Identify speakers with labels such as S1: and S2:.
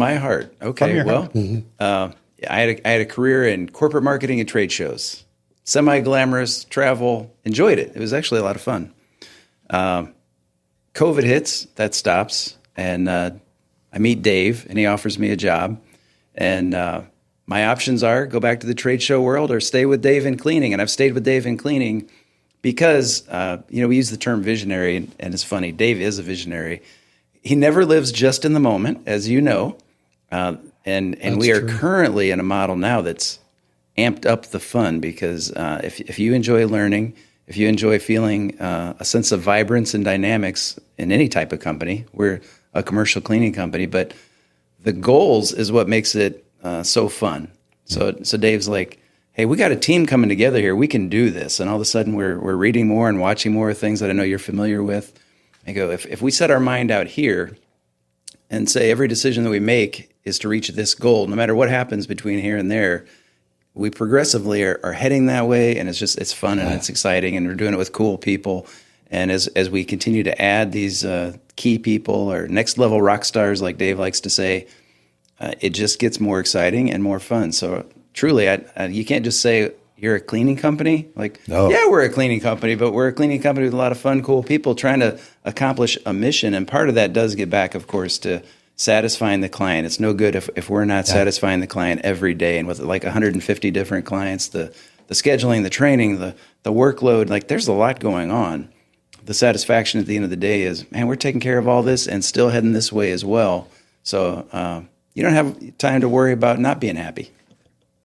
S1: My heart.
S2: From
S1: Okay.
S2: your
S1: Well,
S2: heart. Mm-hmm.
S1: I had a career in corporate marketing and trade shows. Semi-glamorous travel. Enjoyed it. It was actually a lot of fun. COVID hits. That stops. And I meet Dave, and he offers me a job. And my options are go back to the trade show world or stay with Dave in cleaning. And I've stayed with Dave in cleaning because, we use the term visionary, and it's funny. Dave is a visionary. He never lives just in the moment, as you know. And we are currently in a model now that's amped up the fun because if you enjoy learning, if you enjoy feeling a sense of vibrance and dynamics in any type of company, we're a commercial cleaning company, but the goals is what makes it so fun. So Dave's like, hey, we got a team coming together here. We can do this. And all of a sudden we're reading more and watching more things that I know you're familiar with. I go, if we set our mind out here and say every decision that we make is to reach this goal, no matter what happens between here and there, we progressively are heading that way, and it's fun and it's exciting, and we're doing it with cool people. And as we continue to add these key people or next level rock stars, like Dave likes to say, it just gets more exciting and more fun. So truly, you can't just say you're a cleaning company. Like, yeah, we're a cleaning company, but we're a cleaning company with a lot of fun, cool people trying to accomplish a mission. And part of that does get back, of course, to satisfying the client. It's no good if we're not satisfying the client every day. And with like 150 different clients, the scheduling, the training, the workload, like there's a lot going on. The satisfaction at the end of the day is, man, we're taking care of all this and still heading this way as well. So you don't have time to worry about not being happy.